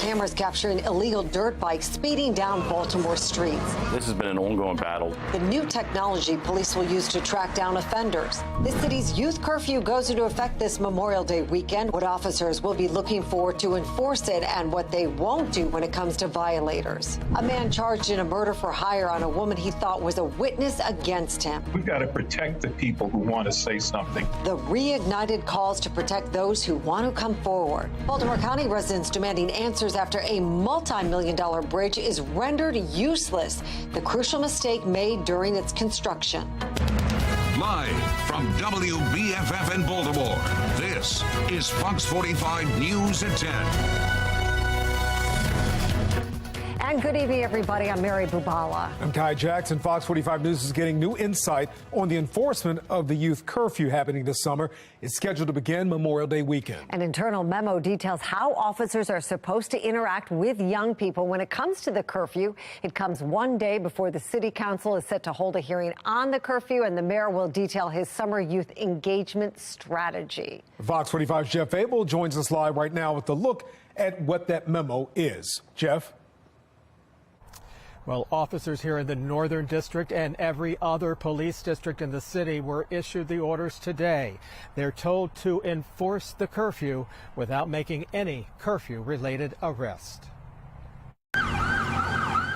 cameras capturing illegal dirt bikes speeding down Baltimore streets. This has been an ongoing battle. The new technology police will use to track down offenders. The city's youth curfew goes into effect this Memorial Day weekend. What officers will be looking for to enforce it and what they won't do when it comes to violators. A man charged in a murder for hire on a woman he thought was a witness against him. We've got to protect the people who want to say something. The reignited calls to protect those who want to come forward. Baltimore County residents demanding answers after a multi-million-dollar bridge is rendered useless. The crucial mistake made during its construction. Live from WBFF in Baltimore, this is Fox 45 News at 10. And good evening, everybody. I'm Mary Bubala. I'm Kai Jackson. Fox 45 News is getting new insight on the enforcement of the youth curfew happening this summer. It's scheduled to begin Memorial Day weekend. An internal memo details how officers are supposed to interact with young people when it comes to the curfew. It comes one day before the city council is set to hold a hearing on the curfew, and the mayor will detail his summer youth engagement strategy. Fox 45's Jeff Abel joins us live right now with a look at what that memo is. Jeff? Well, officers here in the Northern District and every other police district in the city were issued the orders today. They're told to enforce the curfew without making any curfew-related arrest.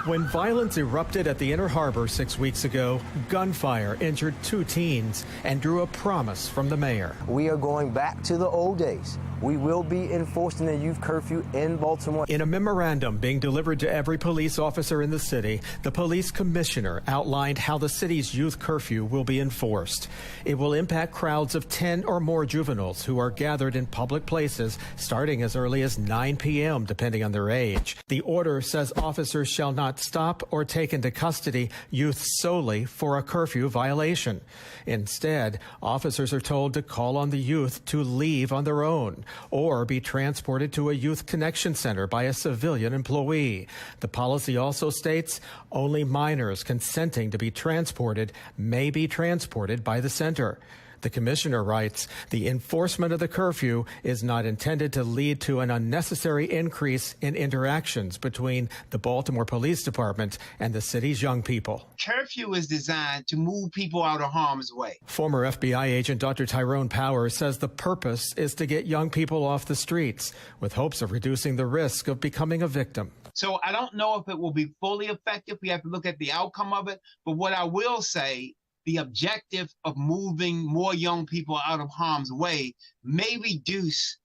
When violence erupted at the Inner Harbor 6 weeks ago, gunfire injured 2 teens and drew a promise from the mayor. We are going back to the old days. We will be enforcing the youth curfew in Baltimore. In a memorandum being delivered to every police officer in the city, the police commissioner outlined how the city's youth curfew will be enforced. It will impact crowds of 10 or more juveniles who are gathered in public places starting as early as 9 p.m. depending on their age. The order says officers shall not stop or take into custody youth solely for a curfew violation. Instead, officers are told to call on the youth to leave on their own or be transported to a youth connection center by a civilian employee. The policy also states only minors consenting to be transported may be transported by the center. The commissioner writes, the enforcement of the curfew is not intended to lead to an unnecessary increase in interactions between the Baltimore Police Department and the city's young people. Curfew is designed to move people out of harm's way. Former FBI agent Dr. Tyrone Powers says the purpose is to get young people off the streets with hopes of reducing the risk of becoming a victim. So I don't know if it will be fully effective. We have to look at the outcome of it. But what I will say, the objective of moving more young people out of harm's way may reduce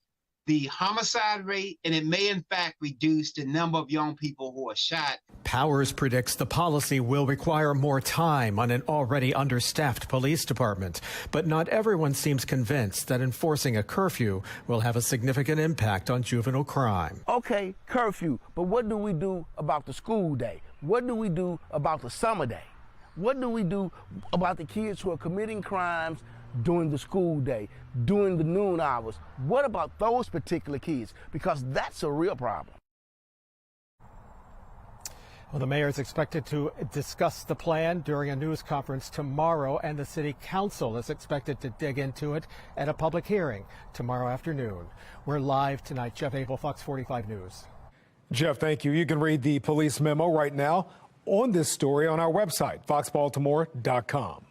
the homicide rate, and it may in fact reduce the number of young people who are shot. Powers predicts the policy will require more time on an already understaffed police department, but not everyone seems convinced that enforcing a curfew will have a significant impact on juvenile crime. Okay, curfew, but what do we do about the school day? What do we do about the summer day? What do we do about the kids who are committing crimes during the school day, during the noon hours? What about those particular kids? Because that's a real problem. Well, the mayor is expected to discuss the plan during a news conference tomorrow, and the city council is expected to dig into it at a public hearing tomorrow afternoon. We're live tonight. Jeff Abel, Fox 45 News. Jeff, thank you. You can read the police memo right now on this story on our website, foxbaltimore.com.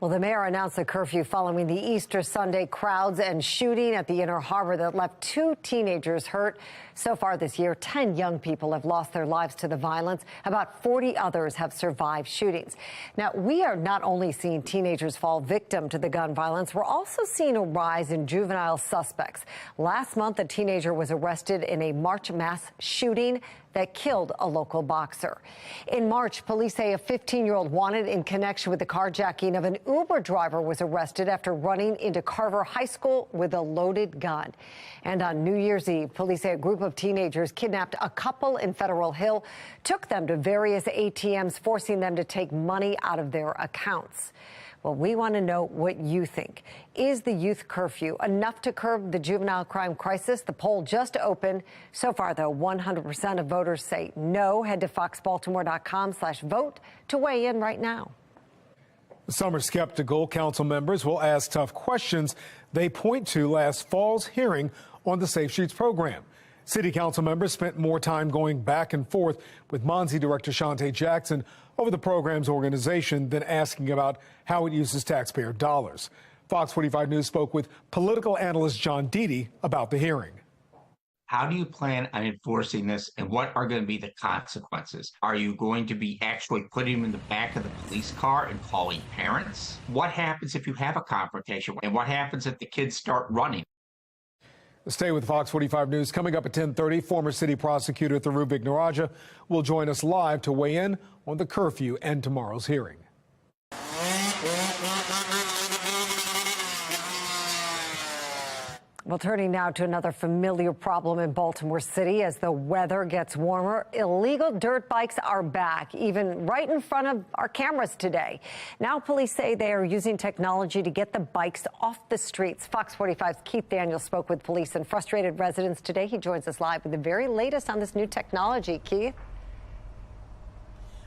Well, the mayor announced the curfew following the Easter Sunday crowds and shooting at the Inner Harbor that left 2 teenagers hurt. So far this year, 10 young people have lost their lives to the violence. About 40 others have survived shootings. Now, we are not only seeing teenagers fall victim to the gun violence, we're also seeing a rise in juvenile suspects. Last month, a teenager was arrested in a March mass shooting that killed a local boxer. In March, police say a 15-year-old wanted in connection with the carjacking of an Uber driver was arrested after running into Carver High School with a loaded gun. And on New Year's Eve, police say a group of teenagers kidnapped a couple in Federal Hill, took them to various ATMs, forcing them to take money out of their accounts. Well, we want to know what you think. Is the youth curfew enough to curb the juvenile crime crisis? The poll just opened. So far, though, 100% of voters say no. Head to foxbaltimore.com/vote to weigh in right now. Some are skeptical. Council members will ask tough questions. They point to last fall's hearing on the Safe Streets program. City Council members spent more time going back and forth with Monzi Director Shante Jackson over the program's organization than asking about how it uses taxpayer dollars. Fox 45 News spoke with political analyst John Deedy about the hearing. How do you plan on enforcing this, and what are going to be the consequences? Are you going to be actually putting them in the back of the police car and calling parents? What happens if you have a confrontation? And what happens if the kids start running? Stay with Fox 45 News. Coming up at 10:30, former city prosecutor Thiru Vignarajah will join us live to weigh in on the curfew and tomorrow's hearing. Well, turning now to another familiar problem in Baltimore City as the weather gets warmer. Illegal dirt bikes are back, even right in front of our cameras today. Now police say they are using technology to get the bikes off the streets. Fox 45's Keith Daniels spoke with police and frustrated residents today. He joins us live with the very latest on this new technology. Keith?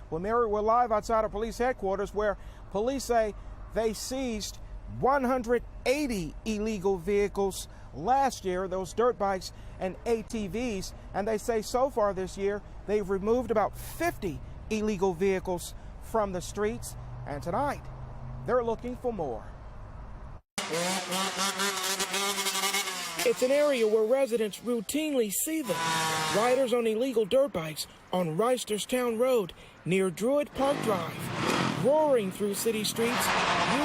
Well, Mary, we're live outside of police headquarters where police say they seized 180 illegal vehicles last year, those dirt bikes and ATVs, and they say so far this year they've removed about 50 illegal vehicles from the streets, and tonight they're looking for more. It's an area where residents routinely see them. Riders on illegal dirt bikes on Reisterstown Road near Druid Park Drive, roaring through city streets,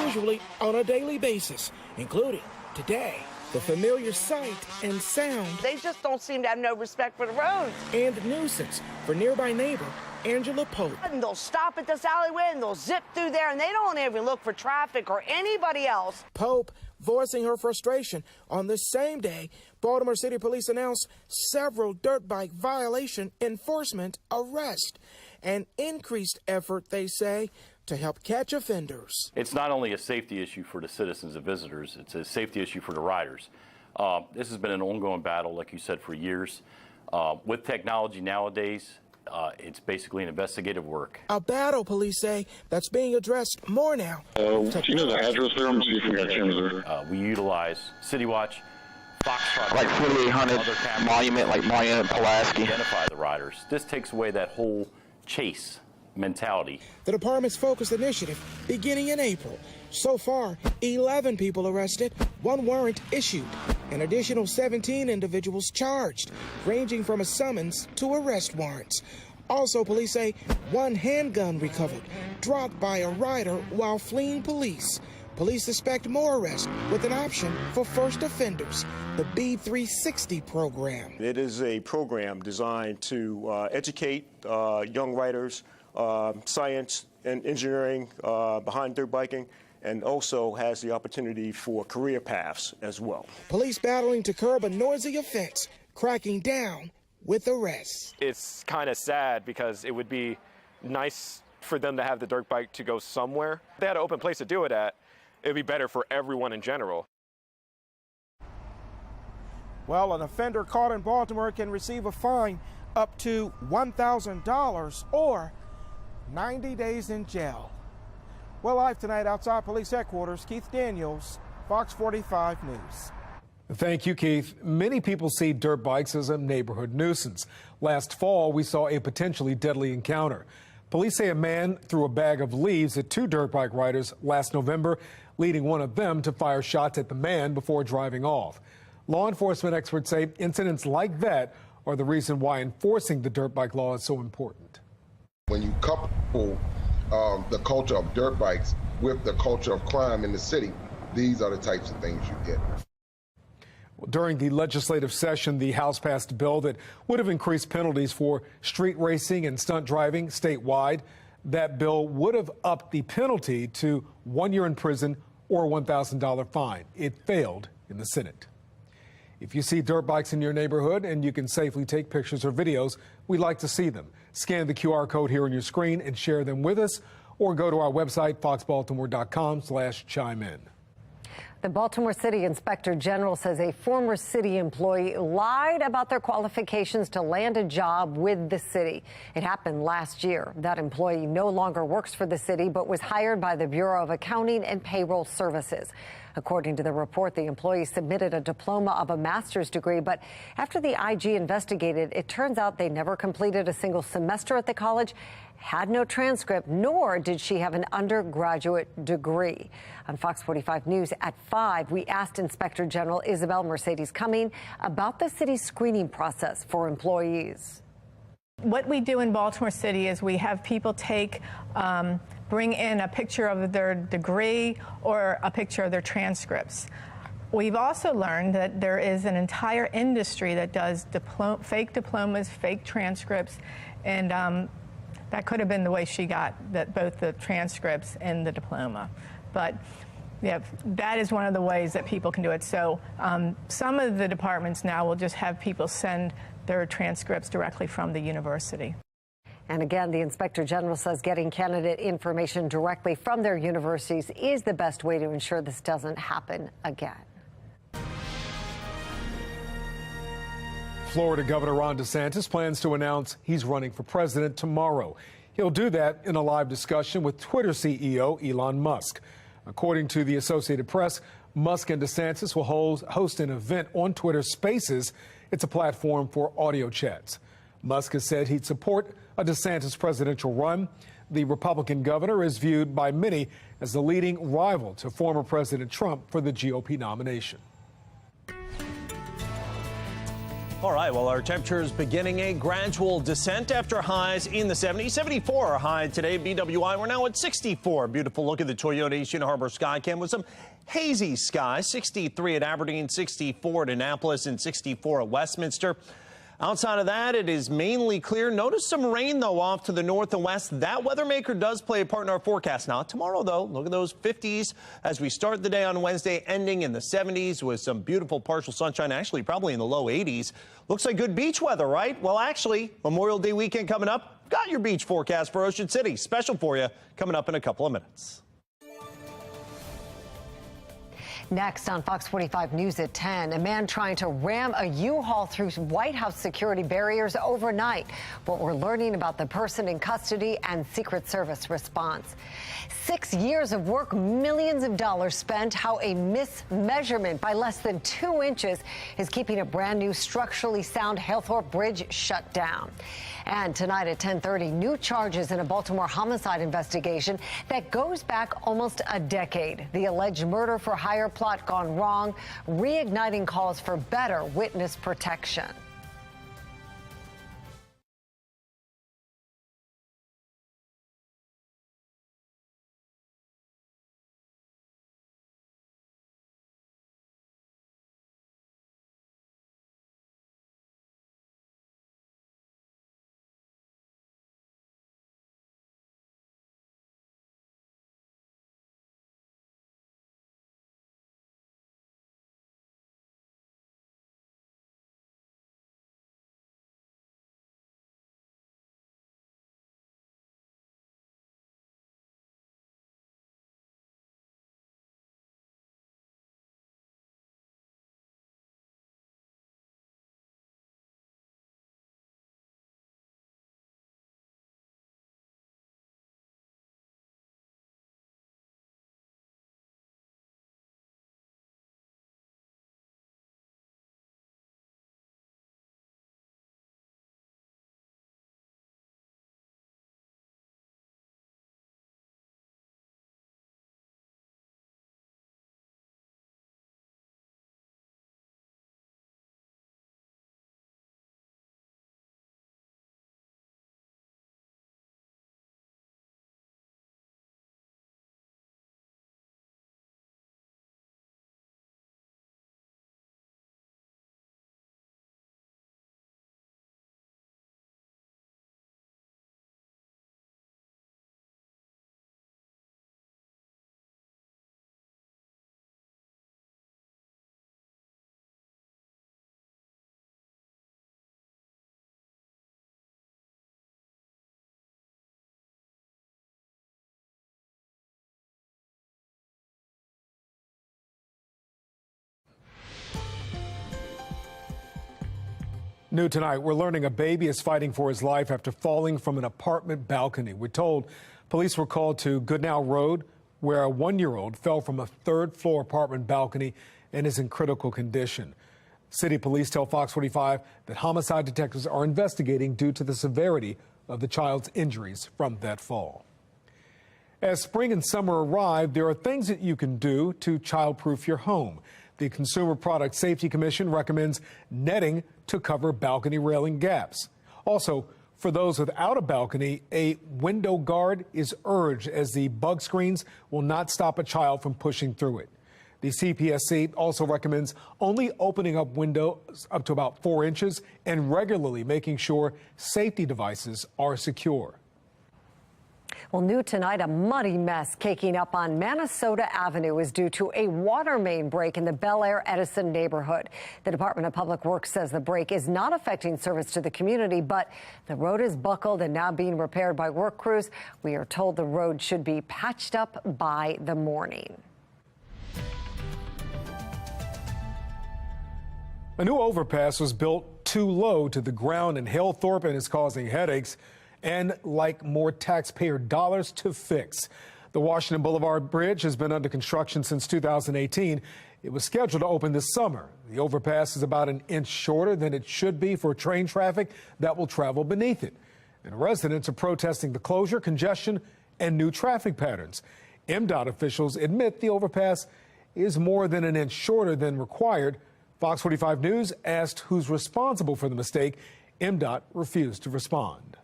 usually on a daily basis, including today. The familiar sight and sound. They just don't seem to have no respect for the roads. And nuisance for nearby neighbor Angela Pope. And they'll stop at this alleyway and they'll zip through there and they don't even look for traffic or anybody else. Pope voicing her frustration on the same day Baltimore City Police announced several dirt bike violation enforcement arrests. An increased effort, they say, to help catch offenders. It's not only a safety issue for the citizens and visitors, it's a safety issue for the riders. This has been an ongoing battle, like you said, for years. With technology nowadays, it's basically an investigative work. A battle, police say, that's being addressed more now. Do you know the address there? I'm see if we got cameras there. We utilize City Watch, FOX45, like 4800 Monument, like Monument, Pulaski. Identify the riders. This takes away that whole chase mentality. The department's focused initiative beginning in April. So far, 11 people arrested, 1 warrant issued, an additional 17 individuals charged, ranging from a summons to arrest warrants. Also, police say 1 handgun recovered, dropped by a rider while fleeing police. Police suspect more arrests with an option for first offenders, the B360 program. It is a program designed to educate young riders, science and engineering behind dirt biking, and also has the opportunity for career paths as well. Police battling to curb a noisy offense, cracking down with arrests. It's kind of sad because it would be nice for them to have the dirt bike to go somewhere. If they had an open place to do it at, it would be better for everyone in general. Well, an offender caught in Baltimore can receive a fine up to $1,000 or 90 days in jail. Well, live tonight outside police headquarters, Keith Daniels, Fox 45 News. Thank you, Keith. Many people see dirt bikes as a neighborhood nuisance. Last fall, we saw a potentially deadly encounter. Police say a man threw a bag of leaves at 2 dirt bike riders last November, leading one of them to fire shots at the man before driving off. Law enforcement experts say incidents like that are the reason why enforcing the dirt bike law is so important. When you couple the culture of dirt bikes with the culture of crime in the city, these are the types of things you get. During the legislative session, the House passed a bill that would have increased penalties for street racing and stunt driving statewide. That bill would have upped the penalty to 1 year in prison or a $1,000 fine. It failed in the Senate. If you see dirt bikes in your neighborhood and you can safely take pictures or videos, we'd like to see them. Scan the QR code here on your screen and share them with us, or go to our website, foxbaltimore.com/chime in. The Baltimore City Inspector General says a former city employee lied about their qualifications to land a job with the city. It happened last year. That employee no longer works for the city, but was hired by the Bureau of Accounting and Payroll Services. According to the report, the employee submitted a diploma of a master's degree, but after the IG investigated, it turns out they never completed a single semester at the college, had no transcript, nor did she have an undergraduate degree. On Fox 45 News at 5, we asked Inspector General Isabel Mercedes Cumming about the city's screening process for employees. What we do in Baltimore City is we have people bring in a picture of their degree or a picture of their transcripts. We've also learned that there is an entire industry that does fake diplomas, fake transcripts, and that could have been the way she got both the transcripts and the diploma. But yeah, that is one of the ways that people can do it. So some of the departments now will just have people send their transcripts directly from the university. And again, the Inspector General says getting candidate information directly from their universities is the best way to ensure this doesn't happen again. Florida Governor Ron DeSantis plans to announce he's running for president tomorrow. He'll do that in a live discussion with Twitter CEO Elon Musk. According to the Associated Press, Musk and DeSantis will host an event on Twitter Spaces. It's a platform for audio chats. Musk has said he'd support a DeSantis presidential run. The Republican governor is viewed by many as the leading rival to former President Trump for the GOP nomination. All right, well, our temperatures beginning a gradual descent after highs in the 70s. 74 high today, BWI. We're now at 64. Beautiful look at the Toyota Eastern Harbor Skycam with some hazy skies. 63 at Aberdeen, 64 at Annapolis, and 64 at Westminster. Outside of that, it is mainly clear. Notice some rain, though, off to the north and west. That weather maker does play a part in our forecast. Not tomorrow, though. Look at those 50s as we start the day on Wednesday, ending in the 70s with some beautiful partial sunshine, actually probably in the low 80s. Looks like good beach weather, right? Well, actually, Memorial Day weekend coming up. Got your beach forecast for Ocean City. Special for you coming up in a couple of minutes. Next on Fox 45 News at 10, a man trying to ram a U-Haul through White House security barriers overnight. What we're learning about the person in custody and Secret Service response. 6 years of work, millions of dollars spent, how a mismeasurement by less than 2 inches is keeping a brand new structurally sound Halethorpe Bridge shut down. And tonight at 10:30, new charges in a Baltimore homicide investigation that goes back almost a decade. The alleged murder for hire plot gone wrong, reigniting calls for better witness protection. New tonight, we're learning a baby is fighting for his life after falling from an apartment balcony. We're told police were called to Goodnow Road, where a 1-year-old fell from a third-floor apartment balcony and is in critical condition. City police tell Fox 45 that homicide detectives are investigating due to the severity of the child's injuries from that fall. As spring and summer arrive, there are things that you can do to childproof your home. The Consumer Product Safety Commission recommends netting to cover balcony railing gaps. Also, for those without a balcony, a window guard is urged, as the bug screens will not stop a child from pushing through it. The CPSC also recommends only opening up windows up to about 4 inches and regularly making sure safety devices are secure. Well, new tonight, a muddy mess caking up on Minnesota Avenue is due to a water main break in the Bel Air Edison neighborhood. The Department of Public Works says the break is not affecting service to the community, but the road is buckled and now being repaired by work crews. We are told the road should be patched up by the morning. A new overpass was built too low to the ground in Hillthorpe and is causing headaches and like more taxpayer dollars to fix. The Washington Boulevard Bridge has been under construction since 2018. It was scheduled to open this summer. The overpass is about an inch shorter than it should be for train traffic that will travel beneath it. And residents are protesting the closure, congestion, and new traffic patterns. MDOT officials admit the overpass is more than an inch shorter than required. Fox 45 News asked who's responsible for the mistake. MDOT refused to respond.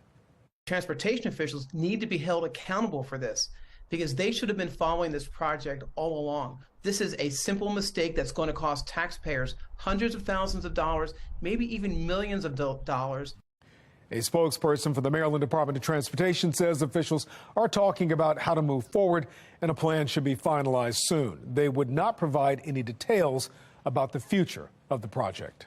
Transportation officials need to be held accountable for this because they should have been following this project all along. This is a simple mistake that's going to cost taxpayers hundreds of thousands of dollars, maybe even millions of dollars. A spokesperson for the Maryland Department of Transportation says officials are talking about how to move forward and a plan should be finalized soon. They would not provide any details about the future of the project.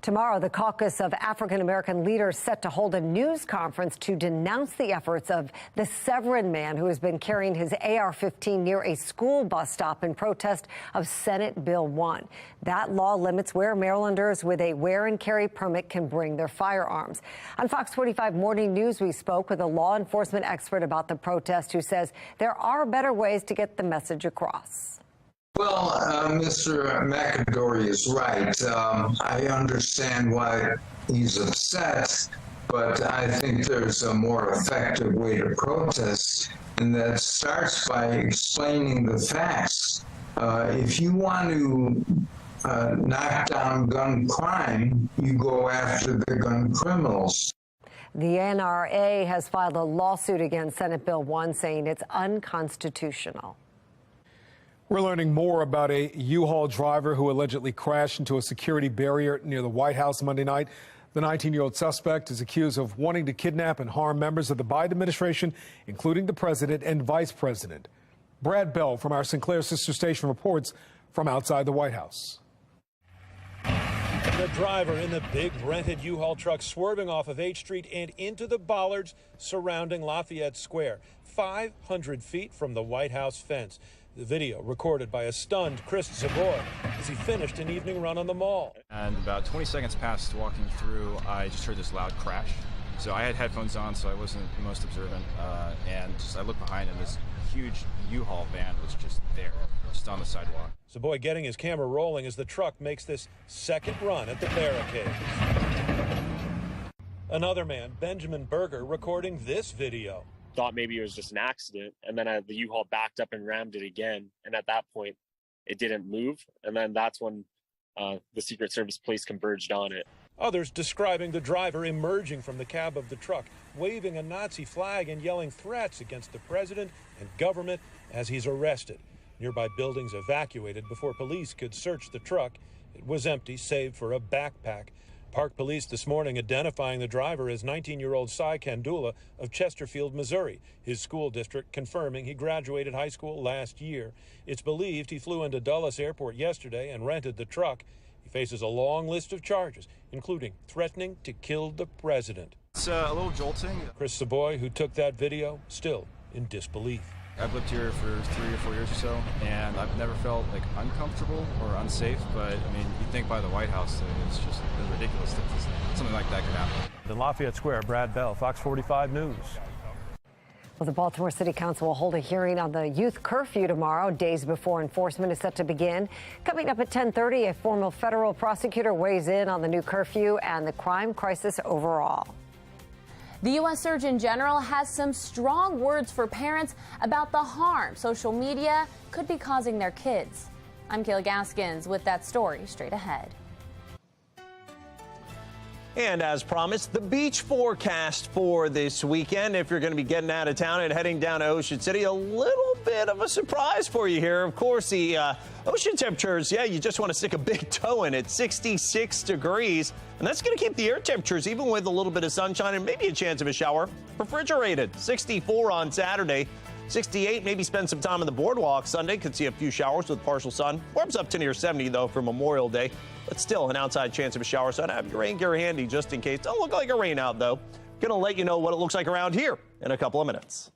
Tomorrow, the Caucus of African American Leaders set to hold a news conference to denounce the efforts of the Severin man who has been carrying his AR-15 near a school bus stop in protest of Senate Bill 1. That law limits where Marylanders with a wear and carry permit can bring their firearms. On Fox 45 Morning News, we spoke with a law enforcement expert about the protest who says there are better ways to get the message across. Well, Mr. McAdory is right. I understand why he's upset, but I think there's a more effective way to protest, and that starts by explaining the facts. If you want to knock down gun crime, you go after the gun criminals. The NRA has filed a lawsuit against Senate Bill 1, saying it's unconstitutional. We're learning more about a U-Haul driver who allegedly crashed into a security barrier near the White House Monday night. The 19-year-old suspect is accused of wanting to kidnap and harm members of the Biden administration, including the president and vice president. Brad Bell from our Sinclair sister station reports from outside the White House. The driver in the big rented U-Haul truck swerving off of H Street and into the bollards surrounding Lafayette Square, 500 feet from the White House fence. The video recorded by a stunned Chris Zaboy as he finished an evening run on the mall. And about 20 seconds past walking through, I just heard this loud crash. So I had headphones on, so I wasn't the most observant. And just I looked behind, and this huge U-Haul van was just there, just on the sidewalk. Zaboy getting his camera rolling as the truck makes this second run at the barricades. Another man, Benjamin Berger, recording this video. Thought maybe it was just an accident, and then the U-Haul backed up and rammed it again, and at that point it didn't move, and then that's when the Secret Service police converged on it. Others describing the driver emerging from the cab of the truck, waving a Nazi flag and yelling threats against the president and government as he's arrested. Nearby buildings evacuated before police could search the truck. It was empty, save for a backpack. Park police this morning identifying the driver as 19-year-old Cy Kandula of Chesterfield, Missouri, his school district confirming he graduated high school last year. It's believed he flew into Dulles Airport yesterday and rented the truck. He faces a long list of charges, including threatening to kill the president. It's a little jolting. Chris Zaboy, who took that video, still in disbelief. I've lived here for 3 or 4 years or so, and I've never felt like uncomfortable or unsafe. But I mean, you think by the White House, it's just ridiculous that something like that could happen. In Lafayette Square, Brad Bell, Fox 45 News. Well, the Baltimore City Council will hold a hearing on the youth curfew tomorrow, days before enforcement is set to begin. Coming up at 10:30, a former federal prosecutor weighs in on the new curfew and the crime crisis overall. The U.S. Surgeon General has some strong words for parents about the harm social media could be causing their kids. I'm Kayla Gaskins with that story straight ahead. And as promised, the beach forecast for this weekend. If you're going to be getting out of town and heading down to Ocean City, a little bit of a surprise for you here. Of course, the ocean temperatures, yeah, you just want to stick a big toe in it, 66 degrees. And that's going to keep the air temperatures, even with a little bit of sunshine and maybe a chance of a shower, refrigerated. 64 on Saturday, 68, maybe spend some time on the boardwalk. Sunday could see a few showers with partial sun. Warms up to near 70, though, for Memorial Day. But still an outside chance of a shower, so I'd have your rain gear handy just in case. Don't look like a rain out, though. Going to let you know what it looks like around here in a couple of minutes.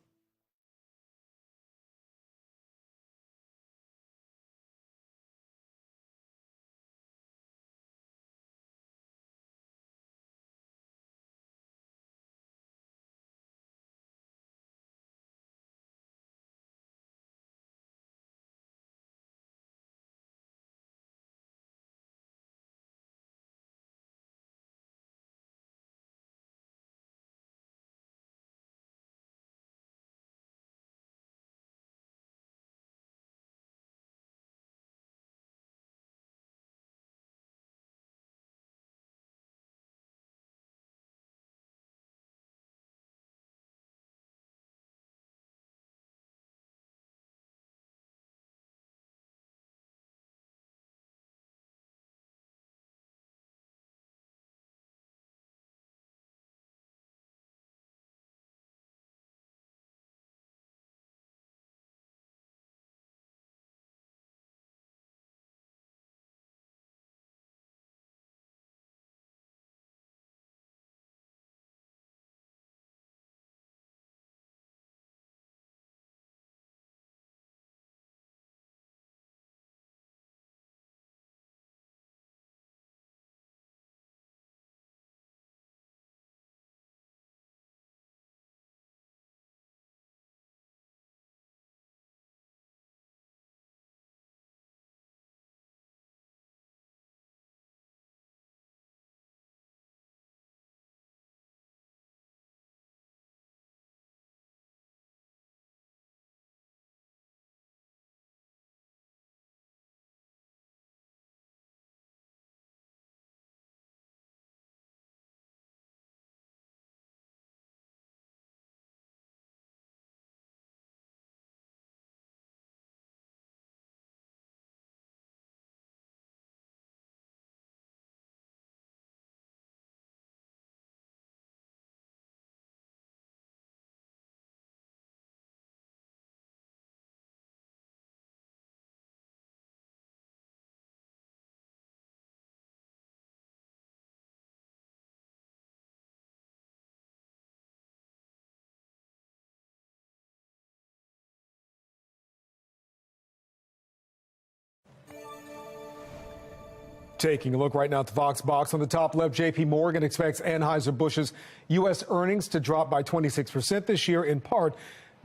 Taking a look right now at the Vox Box. On the top left, J.P. Morgan expects Anheuser-Busch's U.S. earnings to drop by 26% this year, in part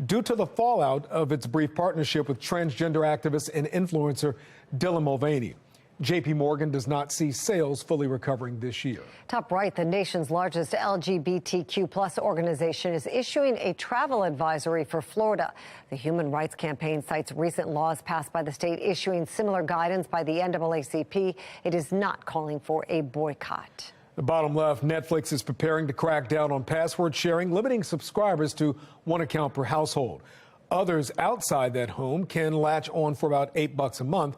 due to the fallout of its brief partnership with transgender activist and influencer Dylan Mulvaney. J.P. Morgan does not see sales fully recovering this year. Top right, the nation's largest LGBTQ plus organization is issuing a travel advisory for Florida. The Human Rights Campaign cites recent laws passed by the state issuing similar guidance by the NAACP. It is not calling for a boycott. The bottom left, Netflix is preparing to crack down on password sharing, limiting subscribers to one account per household. Others outside that home can latch on for about $8 a month.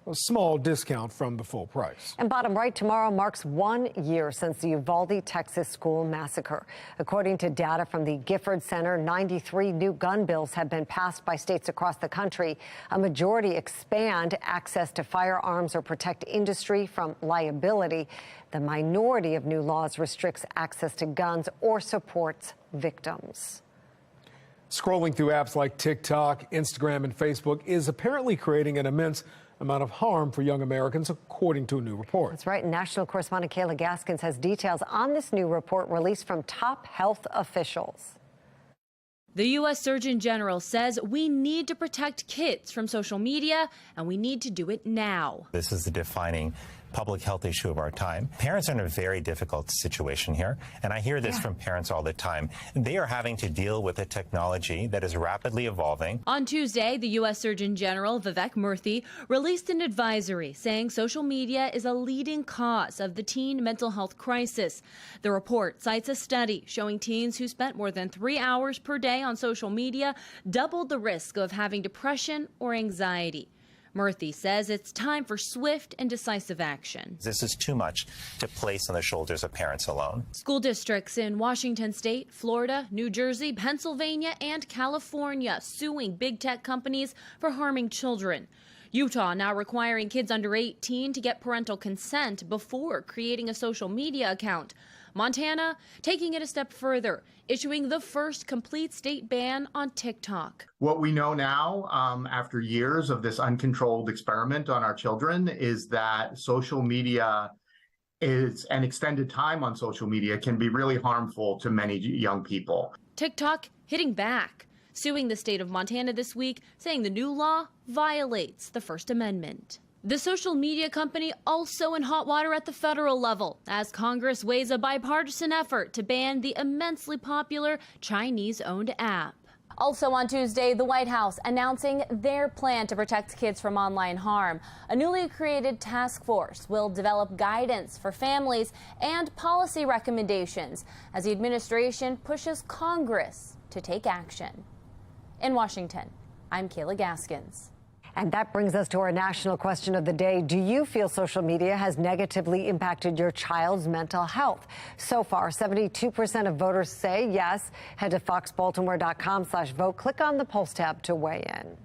A small discount from the full price. And bottom right, tomorrow marks 1 year since the Uvalde, Texas school massacre. According to data from the Gifford Center, 93 new gun bills have been passed by states across the country. A majority expand access to firearms or protect industry from liability. The minority of new laws restricts access to guns or supports victims. Scrolling through apps like TikTok, Instagram, and Facebook is apparently creating an immense amount of harm for young Americans, according to a new report. That's right. National correspondent Kayla Gaskins has details on this new report released from top health officials. The U.S. Surgeon General says we need to protect kids from social media, and we need to do it now. This is the defining public health issue of our time. Parents are in a very difficult situation here, and I hear this from parents all the time. They are having to deal with a technology that is rapidly evolving. On Tuesday, the U.S. Surgeon General, Vivek Murthy, released an advisory saying social media is a leading cause of the teen mental health crisis. The report cites a study showing teens who spent more than 3 hours per day on social media doubled the risk of having depression or anxiety. Murthy says it's time for swift and decisive action. This is too much to place on the shoulders of parents alone. School districts in Washington State, Florida, New Jersey, Pennsylvania, and California suing big tech companies for harming children. Utah now requiring kids under 18 to get parental consent before creating a social media account. Montana taking it a step further, issuing the first complete state ban on TikTok. What we know now, after years of this uncontrolled experiment on our children, is that social media is an extended time on social media can be really harmful to many young people. TikTok hitting back, suing the state of Montana this week, saying the new law violates the First Amendment. The social media company also in hot water at the federal level as Congress weighs a bipartisan effort to ban the immensely popular Chinese-owned app. Also on Tuesday, the White House announcing their plan to protect kids from online harm. A newly created task force will develop guidance for families and policy recommendations as the administration pushes Congress to take action. In Washington, I'm Kayla Gaskins. And that brings us to our national question of the day. Do you feel social media has negatively impacted your child's mental health? So far, 72% of voters say yes. Head to foxbaltimore.com/vote. Click on the Pulse tab to weigh in.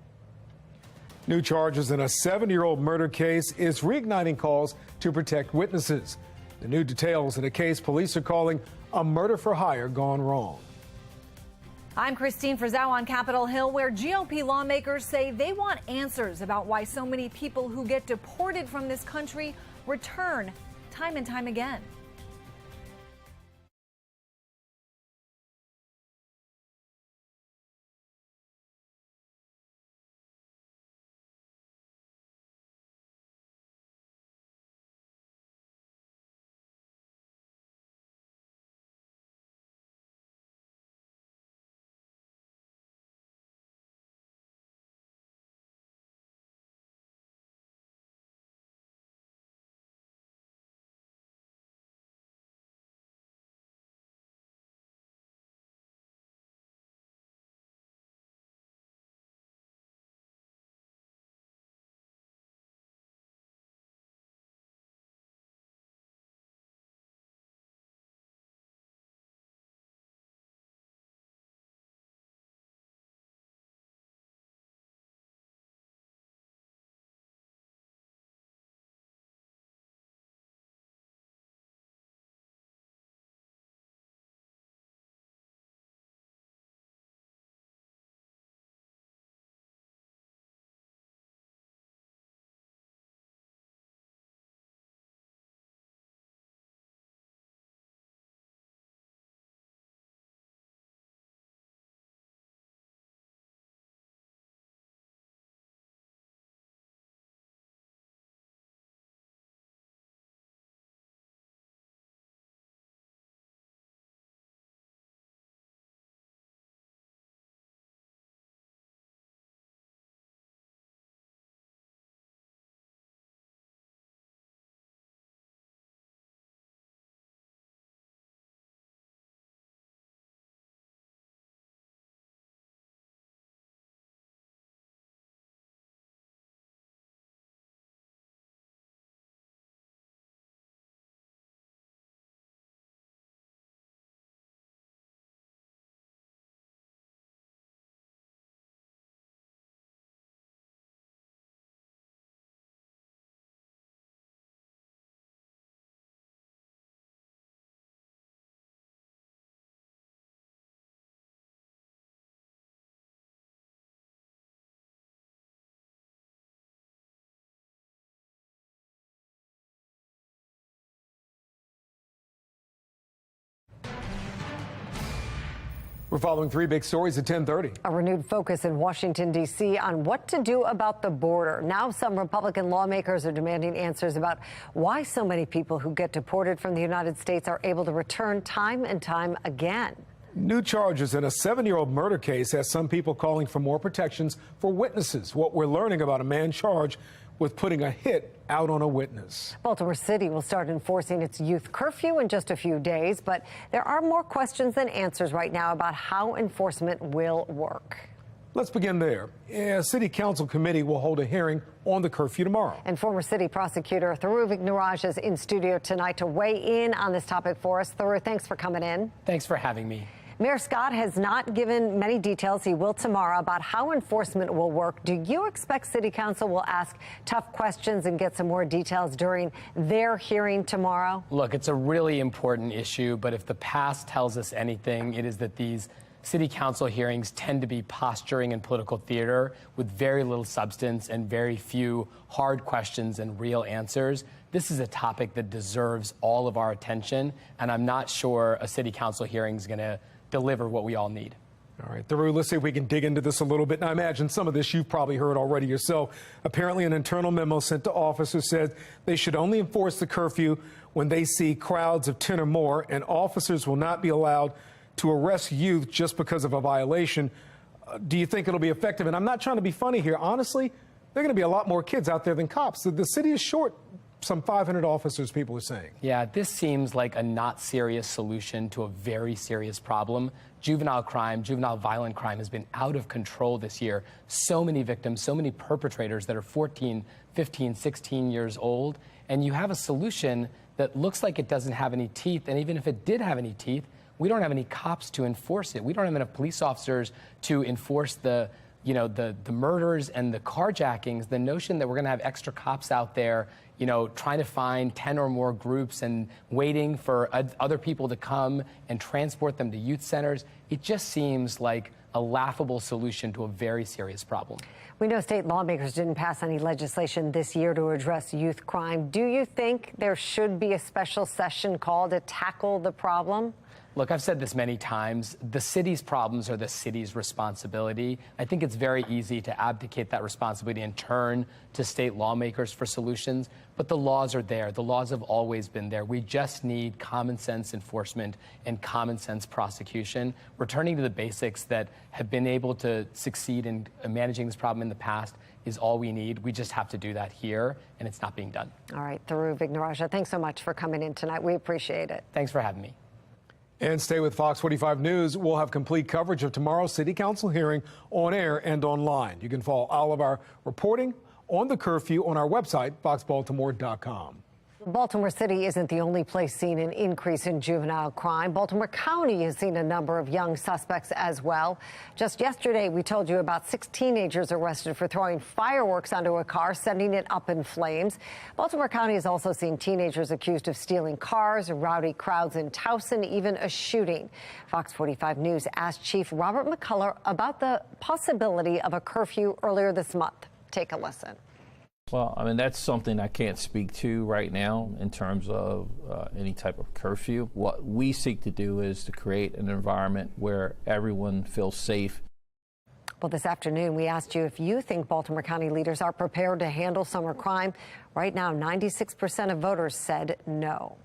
New charges in a 7-year-old murder case is reigniting calls to protect witnesses. The new details in a case police are calling a murder for hire gone wrong. I'm Christine Frizzau on Capitol Hill, where GOP lawmakers say they want answers about why so many people who get deported from this country return time and time again. We're following three big stories at 10:30. A renewed focus in Washington, D.C. on what to do about the border. Now some Republican lawmakers are demanding answers about why so many people who get deported from the United States are able to return time and time again. New charges in a 7-year-old murder case has some people calling for more protections for witnesses. What we're learning about a man charged with putting a hit out on a witness. Baltimore City will start enforcing its youth curfew in just a few days, but there are more questions than answers right now about how enforcement will work. Let's begin there. A city council committee will hold a hearing on the curfew tomorrow. And former city prosecutor Tharu Vigneraj is in studio tonight to weigh in on this topic for us. Tharu, thanks for coming in. Thanks for having me. Mayor Scott has not given many details. He will tomorrow about how enforcement will work. Do you expect City Council will ask tough questions and get some more details during their hearing tomorrow? Look, it's a really important issue, but if the past tells us anything, it is that these City Council hearings tend to be posturing and political theater with very little substance and very few hard questions and real answers. This is a topic that deserves all of our attention, and I'm not sure a City Council hearing is going to deliver what we all need. All right, Tharu, let's see if we can dig into this a little bit. And I imagine some of this you've probably heard already yourself. Apparently, an internal memo sent to officers said they should only enforce the curfew when they see crowds of 10 or more, and officers will not be allowed to arrest youth just because of a violation. Do you think it'll be effective? And I'm not trying to be funny here. Honestly, there are going to be a lot more kids out there than cops. The city is short some 500 officers, people are saying. Yeah, this seems like a not serious solution to a very serious problem. Juvenile crime, juvenile violent crime has been out of control this year. So many victims, so many perpetrators that are 14, 15, 16 years old. And you have a solution that looks like it doesn't have any teeth. And even if it did have any teeth, we don't have any cops to enforce it. We don't have enough police officers to enforce the murders and the carjackings. The notion that we're going to have extra cops out there, trying to find 10 or more groups and waiting for other people to come and transport them to youth centers, it just seems like a laughable solution to a very serious problem. We know state lawmakers didn't pass any legislation this year to address youth crime. Do you think there should be a special session called to tackle the problem? Look, I've said this many times. The city's problems are the city's responsibility. I think it's very easy to abdicate that responsibility and turn to state lawmakers for solutions. But the laws are there. The laws have always been there. We just need common sense enforcement and common sense prosecution. Returning to the basics that have been able to succeed in managing this problem in the past is all we need. We just have to do that here, and it's not being done. All right, Tharu Vigneraj, thanks so much for coming in tonight. We appreciate it. Thanks for having me. And stay with Fox 45 News. We'll have complete coverage of tomorrow's City Council hearing on air and online. You can follow all of our reporting on the curfew on our website, foxbaltimore.com. Baltimore City isn't the only place seeing an increase in juvenile crime. Baltimore County has seen a number of young suspects as well. Just yesterday, we told you about 6 teenagers arrested for throwing fireworks onto a car, sending it up in flames. Baltimore County has also seen teenagers accused of stealing cars, rowdy crowds in Towson, even a shooting. Fox 45 News asked Chief Robert McCullough about the possibility of a curfew earlier this month. Take a listen. Well, I mean, that's something I can't speak to right now in terms of any type of curfew. What we seek to do is to create an environment where everyone feels safe. Well, this afternoon, we asked you if you think Baltimore County leaders are prepared to handle summer crime. Right now, 96% of voters said no.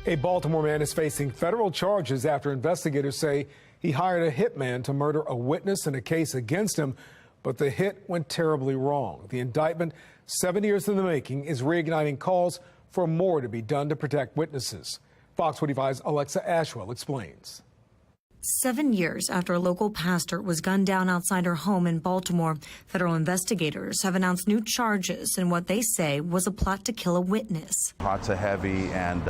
A Baltimore man is facing federal charges after investigators say he hired a hitman to murder a witness in a case against him, but the hit went terribly wrong. The indictment, 7 years in the making, is reigniting calls for more to be done to protect witnesses. Fox 45's Alexa Ashwell explains. 7 years after a local pastor was gunned down outside her home in Baltimore, federal investigators have announced new charges in what they say was a plot to kill a witness. Hearts are heavy, and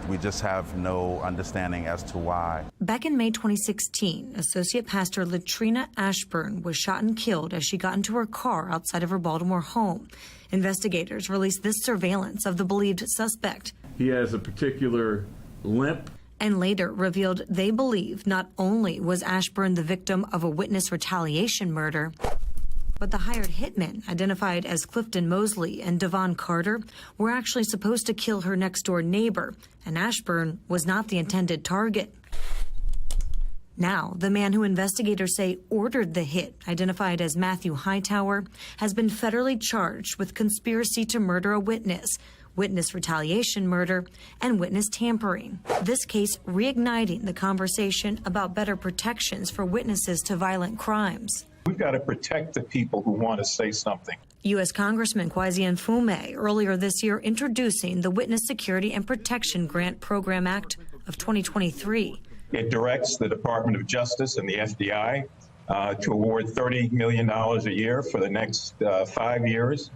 we just have no understanding as to why. Back in May 2016, Associate Pastor Latrina Ashburn was shot and killed as she got into her car outside of her Baltimore home. Investigators released this surveillance of the believed suspect. He has a particular limp. And later revealed they believe not only was Ashburn the victim of a witness retaliation murder, But the hired hitmen, identified as Clifton Mosley and Devon Carter, were actually supposed to kill her next-door neighbor, and Ashburn was not the intended target. Now, the man who investigators say ordered the hit, identified as Matthew Hightower, has been federally charged with conspiracy to murder a witness, witness retaliation murder, and witness tampering. This case reigniting the conversation about better protections for witnesses to violent crimes. We've got to protect the people who want to say something. U.S. Congressman Kwasi Mfume earlier this year introducing the Witness Security and Protection Grant Program Act of 2023. It directs the Department of Justice and the FBI to award $30 million a year for the next 5 years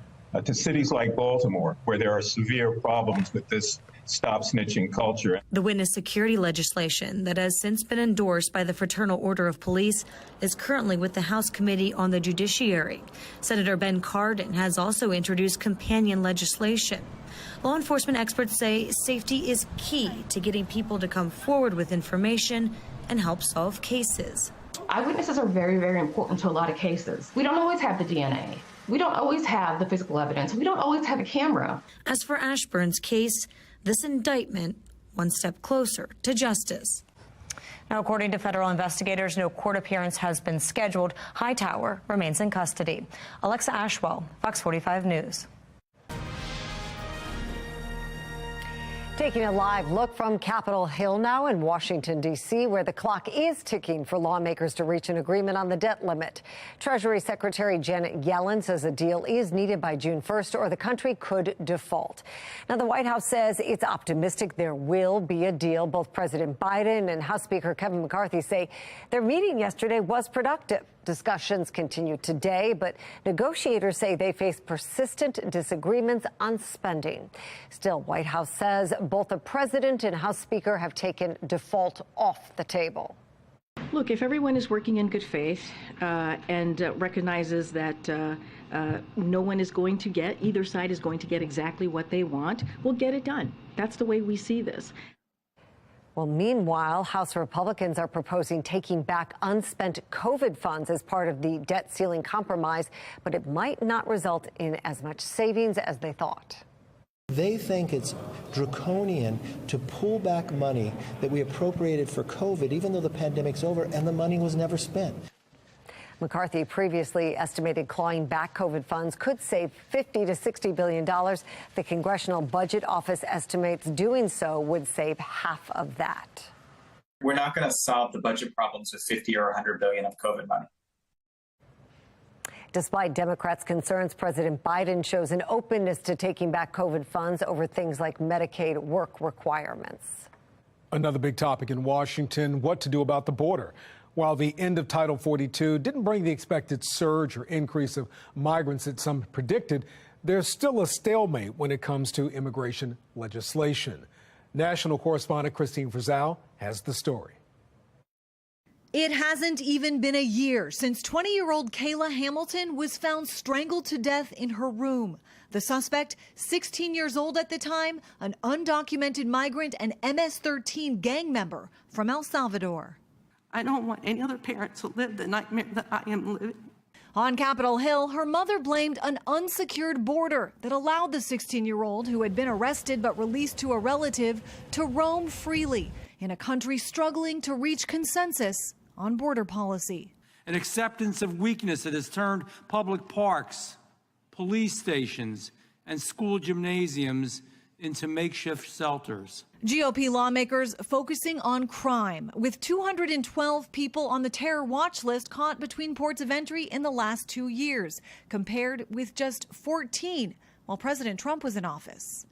to cities like Baltimore, where there are severe problems with this stop snitching culture. The witness security legislation that has since been endorsed by the Fraternal Order of Police is currently with the House Committee on the Judiciary. Senator Ben Cardin has also introduced companion legislation. Law enforcement experts say safety is key to getting people to come forward with information and help solve cases. Eyewitnesses are very, very important to a lot of cases. We don't always have the DNA. We don't always have the physical evidence. We don't always have a camera. As for Ashburn's case, this indictment one step closer to justice. Now, according to federal investigators, no court appearance has been scheduled. Hightower remains in custody. Alexa Ashwell, Fox 45 News. Taking a live look from Capitol Hill now in Washington, D.C., where the clock is ticking for lawmakers to reach an agreement on the debt limit. Treasury Secretary Janet Yellen says a deal is needed by June 1st or the country could default. Now, the White House says it's optimistic there will be a deal. Both President Biden and House Speaker Kevin McCarthy say their meeting yesterday was productive. Discussions continue today, but negotiators say they face persistent disagreements on spending. Still, White House says both the president and House Speaker have taken default off the table. Look, if everyone is working in good faith and recognizes that no one is going to get, either side is going to get exactly what they want, we'll get it done. That's the way we see this. Well, meanwhile, House Republicans are proposing taking back unspent COVID funds as part of the debt ceiling compromise, but it might not result in as much savings as they thought. They think it's draconian to pull back money that we appropriated for COVID, even though the pandemic's over and the money was never spent. McCarthy previously estimated clawing back COVID funds could save $50 to $60 billion. The Congressional Budget Office estimates doing so would save half of that. We're not going to solve the budget problems with 50 or 100 billion of COVID money. Despite Democrats' concerns, President Biden shows an openness to taking back COVID funds over things like Medicaid work requirements. Another big topic in Washington, what to do about the border. While the end of Title 42 didn't bring the expected surge or increase of migrants that some predicted, there's still a stalemate when it comes to immigration legislation. National correspondent Christine Frizzell has the story. It hasn't even been a year since 20-year-old Kayla Hamilton was found strangled to death in her room. The suspect, 16 years old at the time, an undocumented migrant and MS-13 gang member from El Salvador. I don't want any other parent to live the nightmare that I am living. On Capitol Hill, her mother blamed an unsecured border that allowed the 16-year-old who had been arrested but released to a relative to roam freely in a country struggling to reach consensus on border policy. An acceptance of weakness that has turned public parks, police stations, and school gymnasiums into makeshift shelters. GOP lawmakers focusing on crime, with 212 people on the terror watch list caught between ports of entry in the last 2 years, compared with just 14 while President Trump was in office.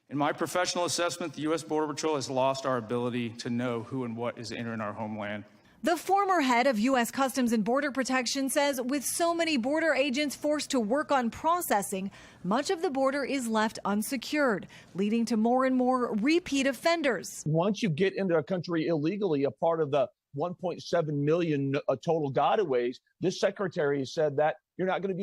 In my professional assessment, the U.S. Border Patrol has lost our ability to know who and what is entering our homeland. The former head of U.S. Customs and Border Protection says with so many border agents forced to work on processing, much of the border is left unsecured, leading to more and more repeat offenders. Once you get into a country illegally, a part of the 1.7 million total gotaways, this secretary said that you're not going to be